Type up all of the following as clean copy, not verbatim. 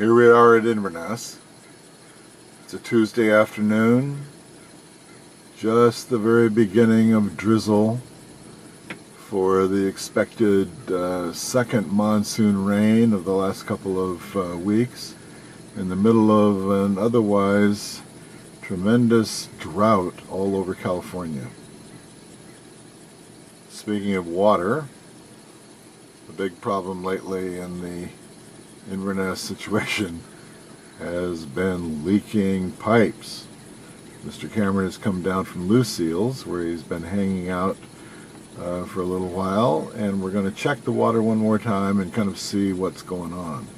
Here we are at Inverness. It's a Tuesday afternoon, just the very beginning of drizzle for the expected second monsoon rain of the last couple of weeks, in the middle of an otherwise tremendous drought all over California. Speaking of water, the big problem lately in the Inverness situation has been leaking pipes. Mr. Cameron has come down from Lucille's, where he's been hanging out for a little while, and we're going to check the water one more time and kind of see what's going on.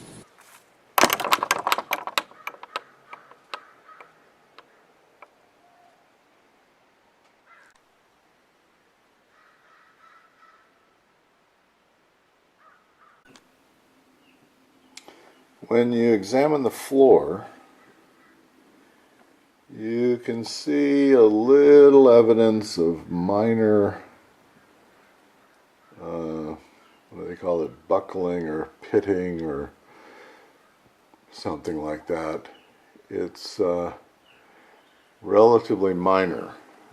When you examine the floor, you can see a little evidence of minor, what do they call it, buckling or pitting or something like that. It's relatively minor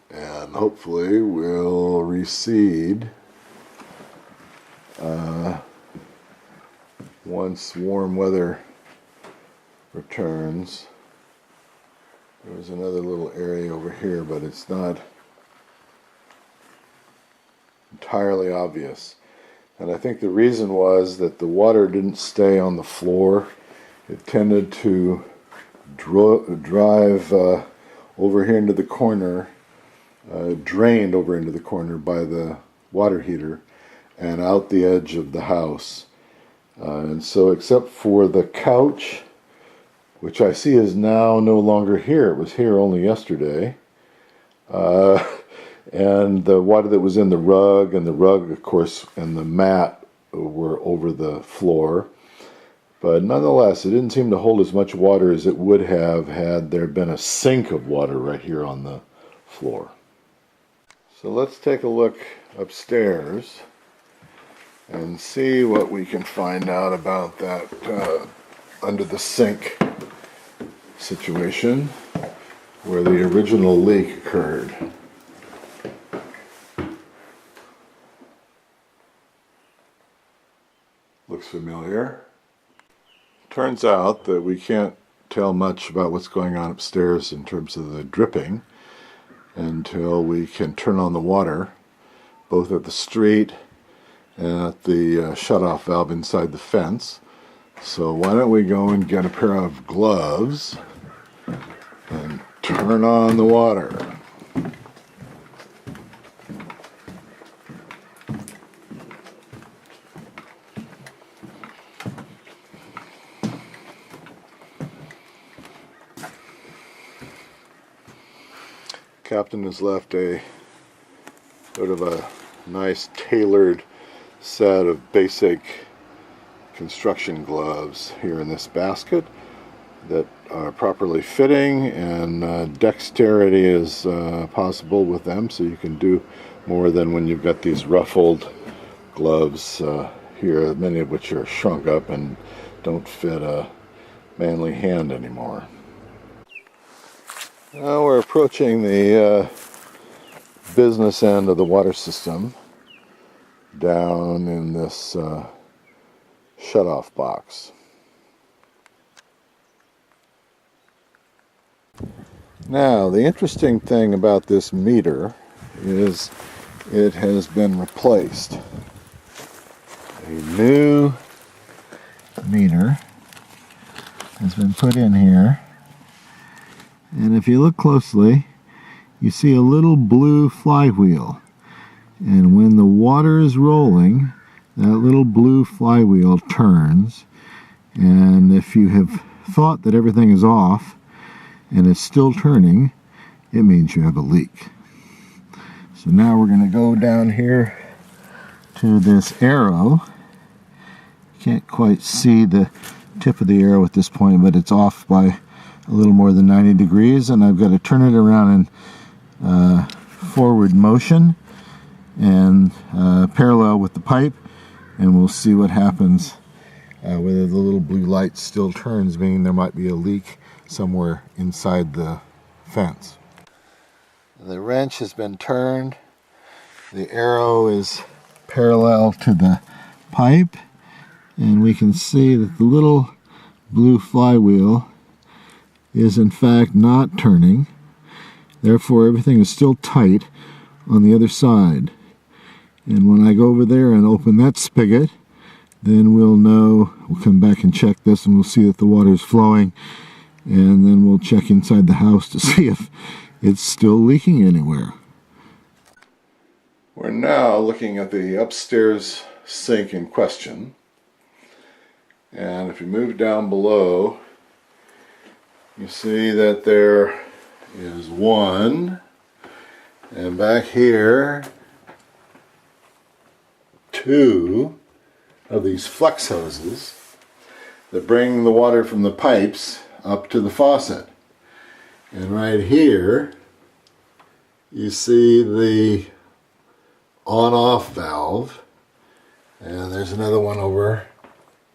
and hopefully will recede once warm weather returns. There's another little area over here, but it's not entirely obvious. And I think the reason was that the water didn't stay on the floor. It tended to drive over here into the corner, drained over into the corner by the water heater and out the edge of the house. And so except for the couch, which I see is now no longer here, it was here only yesterday, and the water that was in the rug, of course, and the mat were over the floor. But nonetheless, it didn't seem to hold as much water as it would have had there been a sink of water right here on the floor. So let's take a look upstairs and see what we can find out about that under the sink situation where the original leak occurred. Looks familiar. Turns out that we can't tell much about what's going on upstairs in terms of the dripping until we can turn on the water, both at the street and at the shut-off valve inside the fence. So why don't we go and get a pair of gloves and turn on the water. Captain has left a sort of a nice tailored set of basic construction gloves here in this basket that are properly fitting, and dexterity is possible with them, so you can do more than when you've got these ruffled gloves here, many of which are shrunk up and don't fit a manly hand anymore. Now we're approaching the business end of the water system down in this shut-off box. Now, the interesting thing about this meter is it has been replaced. A new meter has been put in here, and if you look closely, you see a little blue flywheel. And when the water is rolling, that little blue flywheel turns, and if you have thought that everything is off and it's still turning, it means you have a leak. So now we're going to go down here to this arrow. Can't quite see the tip of the arrow at this point, but it's off by a little more than 90 degrees, and I've got to turn it around in forward motion and parallel with the pipe, and we'll see what happens whether the little blue light still turns, meaning there might be a leak somewhere inside the fence. The wrench has been turned. The arrow is parallel to the pipe, and we can see that the little blue flywheel is in fact not turning. Therefore, everything is still tight on the other side. And when I go over there and open that spigot, then we'll know, we'll come back and check this, and we'll see that the water is flowing, and then we'll check inside the house to see if it's still leaking anywhere. We're now looking at the upstairs sink in question, and if you move down below, you see that there is one, and back here, two of these flex hoses that bring the water from the pipes up to the faucet. And right here you see the on-off valve, and there's another one over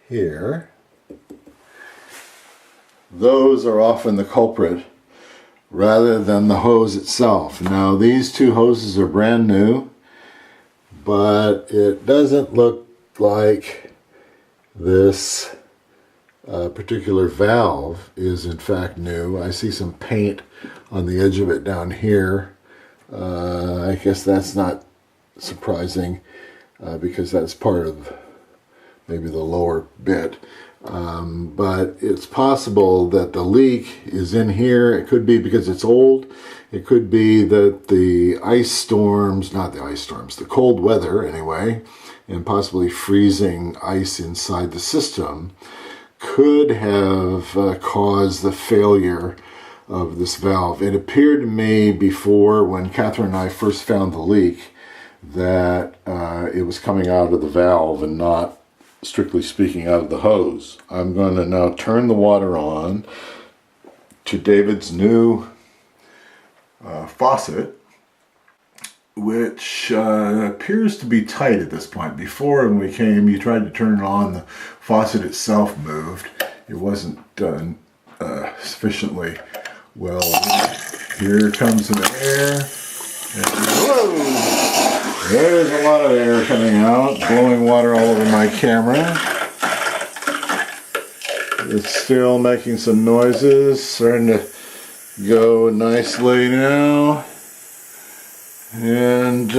here. Those are often the culprit rather than the hose itself. Now these two hoses are brand new, but it doesn't look like this particular valve is in fact new. I see some paint on the edge of it down here. I guess that's not surprising because that's part of maybe the lower bit. But it's possible that the leak is in here. It could be because it's old. It could be that the ice storms, not the ice storms, the cold weather anyway, and possibly freezing ice inside the system could have caused the failure of this valve. It appeared to me before, when Catherine and I first found the leak, that it was coming out of the valve and not, strictly speaking, out of the hose. I'm going to now turn the water on to David's new faucet, which appears to be tight at this point. Before, when we came, you tried to turn it on, the faucet itself moved. It wasn't done sufficiently well. Here comes some air. And whoa! There's a lot of air coming out, blowing water all over my camera. It's still making some noises, starting to go nicely now. And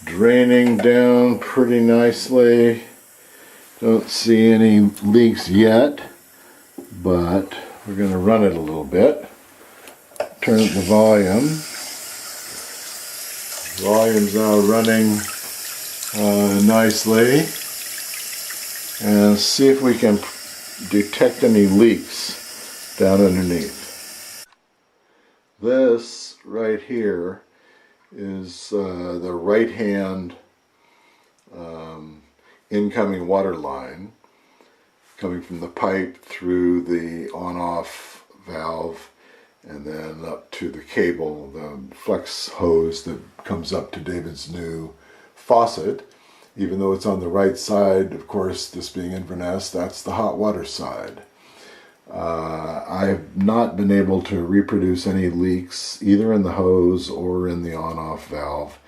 draining down pretty nicely. Don't see any leaks yet, but we're going to run it a little bit. Turn up the volume. Volume's now running nicely. And see if we can detect any leaks down underneath. This right here is the right hand incoming water line coming from the pipe through the on-off valve and then up to the cable, the flex hose that comes up to David's new faucet. Even though it's on the right side, of course, this being Inverness, that's the hot water side. I have not been able to reproduce any leaks either in the hose or in the on-off valve.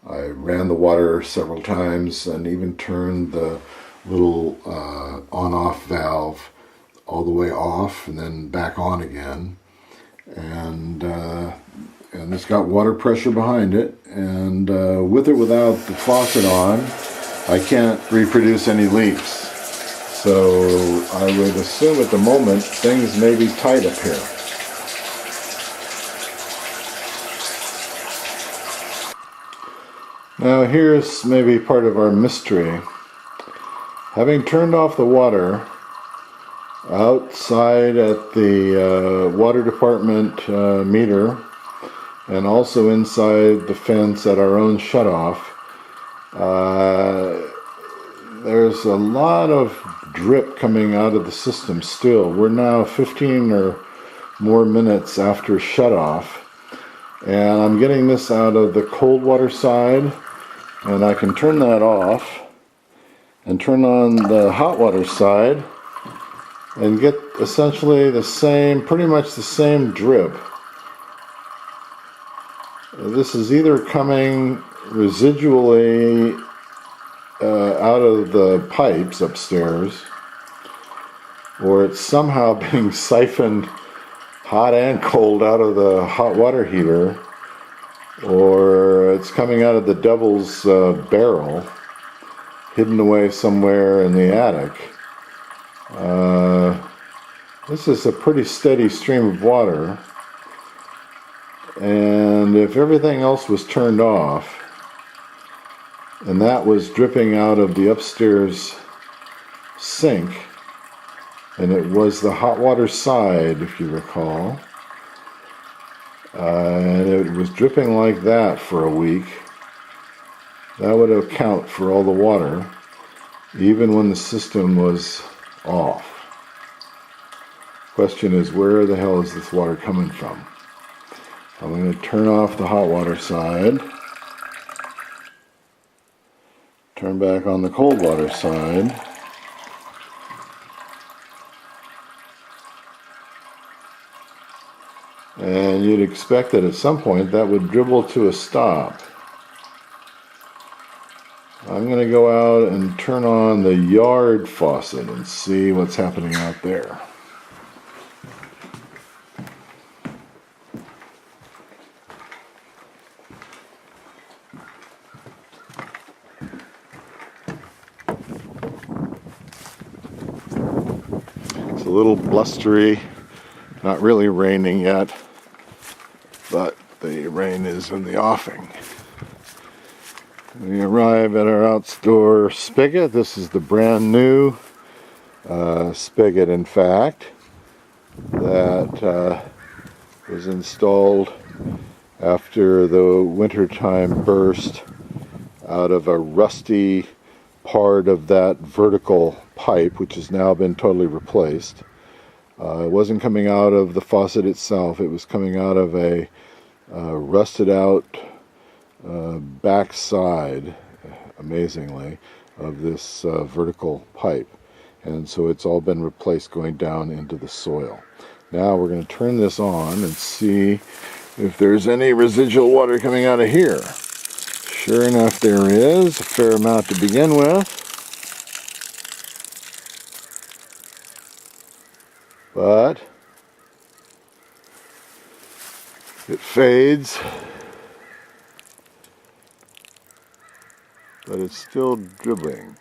I ran the water several times and even turned the little on-off valve all the way off and then back on again. And it's got water pressure behind it, and with or without the faucet on, I can't reproduce any leaks. So I would assume at the moment things may be tight up here. Now here's maybe part of our mystery. Having turned off the water outside at the water department meter and also inside the fence at our own shutoff, there's a lot of drip coming out of the system still. We're now 15 or more minutes after shutoff, and I'm getting this out of the cold water side, and I can turn that off, and turn on the hot water side and get essentially the same, pretty much the same drip. This is either coming residually out of the pipes upstairs, or it's somehow being siphoned hot and cold out of the hot water heater, or it's coming out of the devil's barrel, hidden away somewhere in the attic. This is a pretty steady stream of water, and if everything else was turned off, and that was dripping out of the upstairs sink, and it was the hot water side, if you recall, and it was dripping like that for a week, that would account for all the water, even when the system was off. Question is, where the hell is this water coming from? I'm going to turn off the hot water side, turn back on the cold water side, and you'd expect that at some point that would dribble to a stop. I'm going to go out and turn on the yard faucet and see what's happening out there. It's a little blustery, not really raining yet, but the rain is in the offing. We arrive at our outdoor spigot. This is the brand new spigot, in fact, that was installed after the wintertime burst out of a rusty part of that vertical pipe, which has now been totally replaced. It wasn't coming out of the faucet itself, it was coming out of a rusted out backside, amazingly, of this vertical pipe. And so it's all been replaced going down into the soil. Now we're going to turn this on and see if there's any residual water coming out of here. Sure enough, there is a fair amount to begin with. But it fades. But it's still dribbling.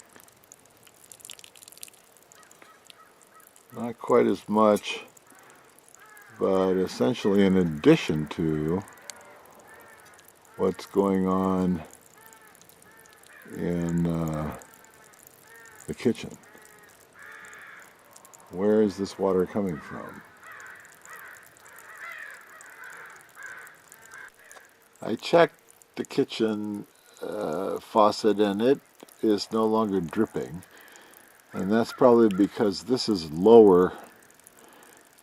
Not quite as much, but essentially in addition to what's going on in the kitchen. Where is this water coming from? I checked the kitchen faucet and it is no longer dripping, and that's probably because this is lower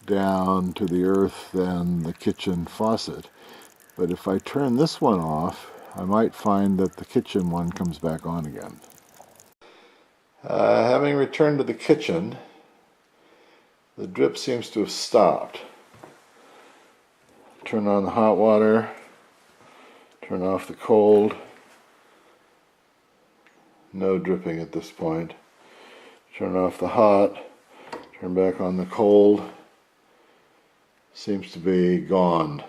down to the earth than the kitchen faucet. But if I turn this one off, I might find that the kitchen one comes back on again. Having returned to the kitchen, the drip seems to have stopped. Turn on the hot water, turn off the cold. No dripping at this point. Turn off the hot, turn back on the cold. Seems to be gone,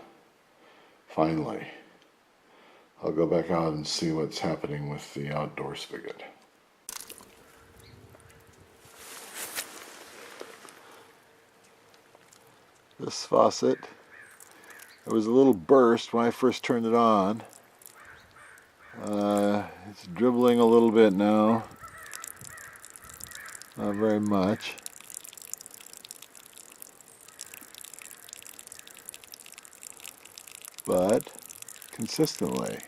finally. I'll go back out and see what's happening with the outdoor spigot. This faucet, there was a little burst when I first turned it on. It's dribbling a little bit now. Not very much. But consistently.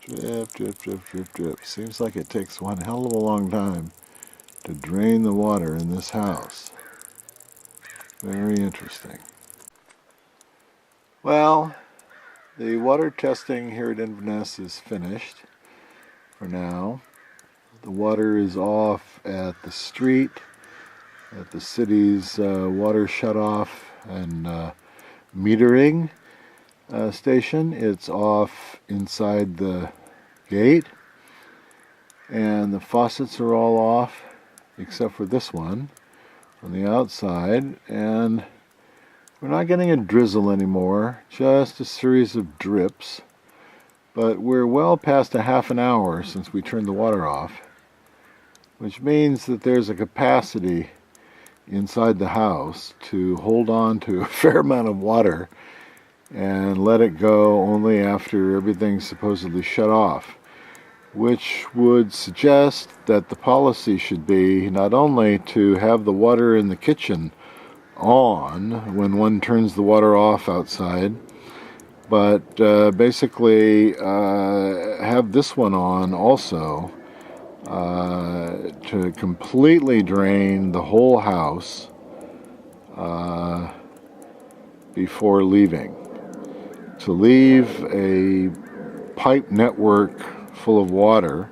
Drip, drip, drip, drip, drip. Seems like it takes one hell of a long time to drain the water in this house. Very interesting. Well, the water testing here at Inverness is finished for now. The water is off at the street, at the city's water shutoff and metering station. It's off inside the gate, and the faucets are all off except for this one on the outside, and we're not getting a drizzle anymore, just a series of drips. But we're well past a half an hour since we turned the water off, which means that there's a capacity inside the house to hold on to a fair amount of water and let it go only after everything's supposedly shut off, which would suggest that the policy should be not only to have the water in the kitchen on when one turns the water off outside, but basically have this one on also to completely drain the whole house before leaving. To leave a pipe network full of water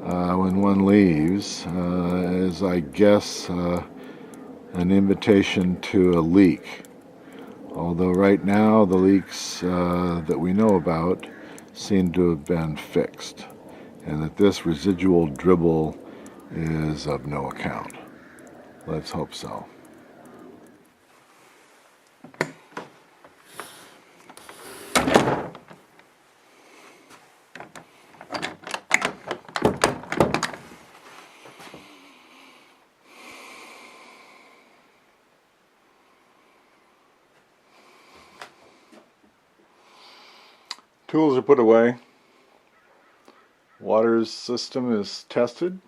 when one leaves is, I guess, an invitation to a leak. Although right now the leaks that we know about seem to have been fixed, and that this residual dribble is of no account. Let's hope so. Tools are put away. Water system is tested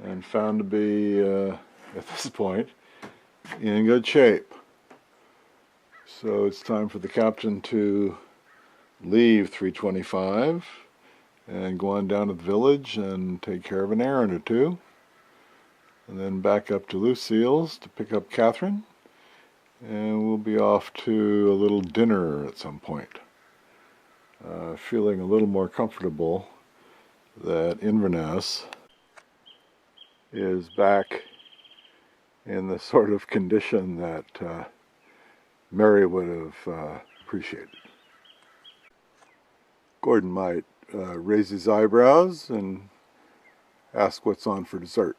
and found to be, at this point, in good shape. So it's time for the captain to leave 325 and go on down to the village and take care of an errand or two, and then back up to Lucille's to pick up Catherine, and we'll be off to a little dinner at some point. Feeling a little more comfortable that Inverness is back in the sort of condition that Mary would have appreciated. Gordon might raise his eyebrows and ask what's on for dessert.